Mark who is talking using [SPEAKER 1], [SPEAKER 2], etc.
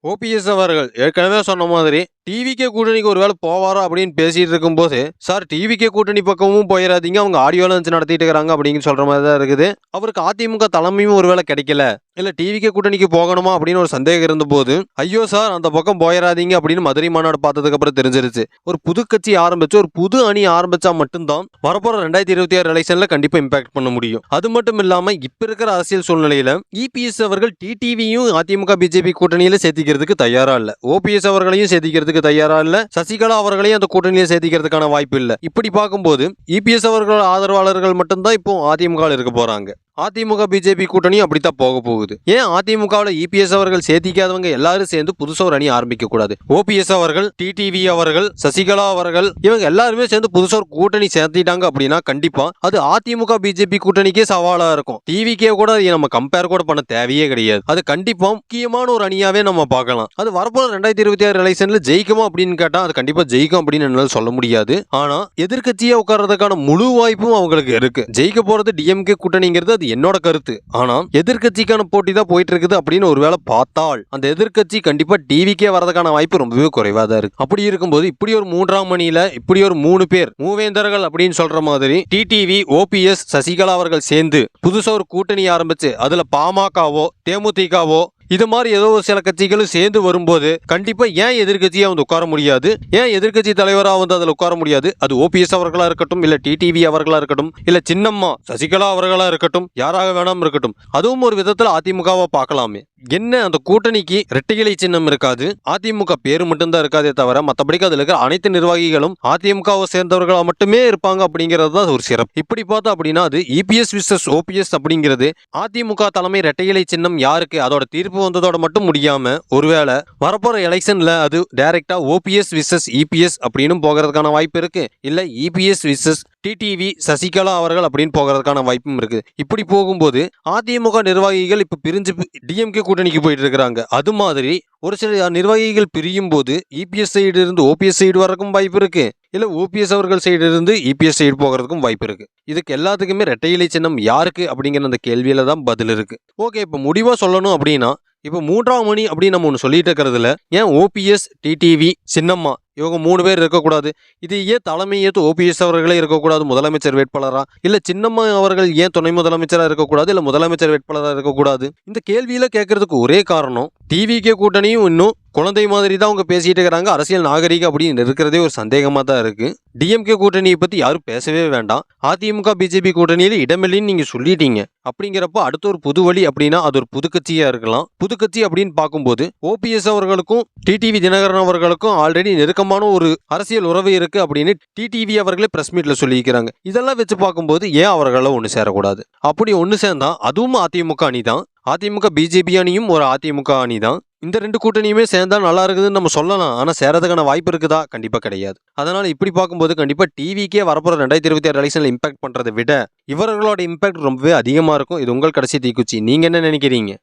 [SPEAKER 1] OPS அவர்கள் ஏற்கனவே சொன்ன மாதிரி டிவிகே கூட்டணிக்கு ஒருவேளை போவாரா அப்படின்னு பேசிட்டு இருக்கும்போது, சார் டிவிகே கூட்டணி பக்கமும் போயிடாதீங்க, அவங்க ஆடியோ லான்ச் நடத்திட்டு இருக்காங்க அப்படின்னு சொல்ற மாதிரி தான் இருக்குது. அவருக்கு அதிமுக தலைமையும் ஒருவேளை கிடைக்கல, இல்ல டிவிகே கூட்டணிக்கு போகணுமா அப்படின்னு ஒரு சந்தேகம் இருந்தபோது, ஐயோ சார் அந்த பக்கம் போயிடாதீங்க அப்படின்னு மதுரை மாநாடு பார்த்ததுக்கு அப்புறம் தெரிஞ்சிருச்சு. ஒரு புது கட்சி ஆரம்பிச்சு ஒரு புது அணி ஆரம்பிச்சா மட்டும்தான் வரப்போற 2026 எலெக்ஷன்ல கண்டிப்பா இம்பாக்ட் பண்ண முடியும். அது மட்டும் இல்லாம இப்ப இருக்கிற அரசியல் சூழ்நிலையில இபிஎஸ் அவர்கள் டிடிவியும் அதிமுக பிஜேபி கூட்டணியில சேர்த்திக்கிறதுக்கு தயாரா இல்ல, ஓபிஎஸ் அவர்களையும் சேர்த்திக்கிறதுக்கு தயாரா இல்ல, சசிகலா அவர்களையும் அந்த கூட்டணியில சேர்த்திக்கிறதுக்கான வாய்ப்பு இல்ல. இப்படி பார்க்கும்போது இபிஎஸ் அவர்கள் ஆதரவாளர்கள் மட்டும்தான் இப்போ அதிமுக இருக்க போறாங்க. அதிமுக பிஜேபி கூட்டணியும் அப்படித்தான் போக போகுது. ஏன் அதிமுகவில் இபிஎஸ் அவர்கள் சேர்த்திக்காதவங்க எல்லாரும் சேர்ந்து புதுசா ஒரு அணி ஆரம்பிக்க கூடாது? ஓபிஎஸ் அவர்கள், டிடிவி அவர்கள், சசிகலா அவர்கள் இவங்க எல்லாருமே சேர்ந்து புதுசா ஒரு கூட்டணி சேர்த்திட்டாங்க அப்படின்னா கண்டிப்பா அது அதிமுக பிஜேபி கூட்டணிக்கே சவாலா இருக்கும். டிவிக்கே கூட நம்ம கம்பேர் கூட பண்ண தேவையே கிடையாது. அது கண்டிப்பா முக்கியமான ஒரு அணியாவே நம்ம பார்க்கலாம். அது வரப்போற 2026 எலெக்ஷன்ல ஜெயிக்குமா அப்படின்னு கேட்டா அது கண்டிப்பா ஜெயிக்கும் அப்படின்னு என்னால சொல்ல முடியாது. ஆனா எதிர்கட்சியா உட்கார்றதுக்கான முழு வாய்ப்பும் அவங்களுக்கு இருக்கு. ஜெயிக்க போறது டிஎம்கே கூட்டணிங்கிறது அது என்னோட கருத்து. ஆனா எதிர்கட்சிக்கான போட்டி தான் போயிட்டு இருக்குது அப்படின்னு ஒருவேளை பார்த்தால் அந்த எதிர்கட்சி கண்டிப்பா டிவிக்கே வரதுக்கான வாய்ப்பு ரொம்பவே குறைவா தான் இருக்கு. அப்படி இருக்கும்போது இப்படி ஒரு மூன்றாம் மணியில இப்படி ஒரு 3 பேர் மூவேந்தர்கள் அப்படின்னு சொல்ற மாதிரி டிடிவி, ஓபிஎஸ், சசிகலா அவர்கள் சேர்ந்து புதுசா ஒரு கூட்டணி ஆரம்பிச்சு அதுல பாமகவோ தேமுதிகவோ இது மாதிரி ஏதோ ஒரு சில கட்சிகளும் சேர்ந்து வரும்போது கண்டிப்பா ஏன் எதிர்கட்சியா வந்து உட்கார முடியாது, ஏன் எதிர்கட்சி தலைவரா வந்து அதுல உட்கார முடியாது? அது ஓபிஎஸ் அவர்களா இருக்கட்டும், இல்ல டிடிவி அவர்களா இருக்கட்டும், இல்ல சின்னம்மா சசிகலா அவர்களா இருக்கட்டும், யாராக வேணாம் இருக்கட்டும், அதுவும் ஒரு விதத்துல அதிமுகவா பார்க்கலாமே. என்ன அந்த கூட்டணிக்கு இரட்டை இலை சின்னம் இருக்காது, அதிமுக பேரு மட்டும்தான் இருக்காதே தவிர மற்றபடிக்கு அதுல இருக்கிற அனைத்து நிர்வாகிகளும் அதிமுகவை சேர்ந்தவர்களா மட்டுமே இருப்பாங்க அப்படிங்கிறது தான் ஒரு சிறப்பு. இப்படி பார்த்தா அப்படின்னா அது இபிஎஸ் விசஸ் ஓபிஎஸ் அப்படிங்கிறது அதிமுக தலைமை இரட்டை இலை சின்னம் யாருக்கு அதோட தீர்ப்பு வந்ததோட மட்டும் முடியாம ஒருவேளை வரப்போற எலெக்ஷன்ல அது டைரக்டா ஓபிஎஸ் விசஸ் இபிஎஸ் அப்படின்னு போகிறதுக்கான வாய்ப்பு இருக்கு, இல்ல இபிஎஸ் விசஸ் டிடிவி சசிகலா அவர்கள் அப்படின்னு போகிறதுக்கான வாய்ப்பும் இருக்கு. இப்படி போகும்போது அதிமுக நிர்வாகிகள் இப்ப பிரிஞ்சு டிஎம்கே கூட்டணிக்கு போயிட்டு இருக்கிறாங்க. அது மாதிரி ஒரு சில நிர்வாகிகள் பிரியும் போது இபிஎஸ் சைடு இருந்து ஓபிஎஸ் சைடு வரக்கும் வாய்ப்பு இருக்கு, இல்ல ஓபிஎஸ் அவர்கள் சைடு இருந்து இபிஎஸ் சைடு போகிறதுக்கும் வாய்ப்பு இருக்கு. இதுக்கு எல்லாத்துக்குமே இரட்டை இலை சின்னம் யாருக்கு அப்படிங்கிற அந்த கேள்வியில தான் பதில் இருக்கு. ஓகே, இப்ப முடிவா சொல்லணும் அப்படின்னா இப்போ மூன்றாம் மணி அப்படின்னு நம்ம ஒன்று சொல்லிட்டு இருக்கிறதுல ஏன் ஓபிஎஸ், டிடிவி, சின்னம்மா இவங்க 3 பேர் இருக்கக்கூடாது? இது ஏன் தலைமை ஏற்று ஓபிஎஸ் அவர்களே இருக்கக்கூடாது முதலமைச்சர் வேட்பாளரா, இல்ல சின்னம்மா அவர்கள் ஏன் துணை முதலமைச்சரா இருக்கக்கூடாது, இல்ல முதலமைச்சர் வேட்பாளராக இருக்கக்கூடாது? இந்த கேள்வியில கேட்கறதுக்கு ஒரே காரணம் டிவிகே கூட்டணியும் இன்னும் குழந்தை மாதிரி தான் அவங்க பேசிட்டு இருக்கிறாங்க. அரசியல் நாகரிகம் அப்படின்னு இருக்கிறதே ஒரு சந்தேகமா தான் இருக்கு. டிஎம்கே கூட்டணியை பத்தி யாரும் பேசவே வேண்டாம். அதிமுக பிஜேபி கூட்டணியில இடமில்லைன்னு நீங்க சொல்லிட்டீங்க. அப்படிங்கிறப்ப அடுத்த ஒரு புது வழி அப்படின்னா அது ஒரு புது கட்சியா இருக்கலாம். புது கட்சி அப்படின்னு பார்க்கும்போது ஓபிஎஸ் அவர்களுக்கும் டிடிவி தினகரன் அவர்களுக்கும் ஆல்ரெடி நெருக்கமான ஒரு அரசியல் உறவு இருக்கு அப்படின்னு டிடிவி அவர்களே பிரஸ் மீட்ல சொல்லியிருக்கிறாங்க. இதெல்லாம் வச்சு பார்க்கும்போது ஏன் அவர்கள ஒன்று சேரக்கூடாது? அப்படி ஒன்று சேர்ந்தா அதுவும் அதிமுக அணி தான், அதிமுக பிஜேபி அணியும் ஒரு அதிமுக அணி தான். இந்த 2 கூட்டணியுமே சேர்ந்தா நல்லா இருக்குதுன்னு நம்ம சொல்லலாம். ஆனா சேரதுக்கான வாய்ப்பு இருக்குதா? கண்டிப்பா கிடையாது. அதனால இப்படி பார்க்கும்போது கண்டிப்பா டிவிக்கே வரப்போற 2026 எலெக்ஷன்ல இம்பாக்ட் பண்றதை விட இவர்களோட இம்பாக்ட் ரொம்பவே அதிகமா இருக்கும். இது உங்கள் கடைசி தீக்குச்சி. நீங்க என்ன நினைக்கிறீங்க?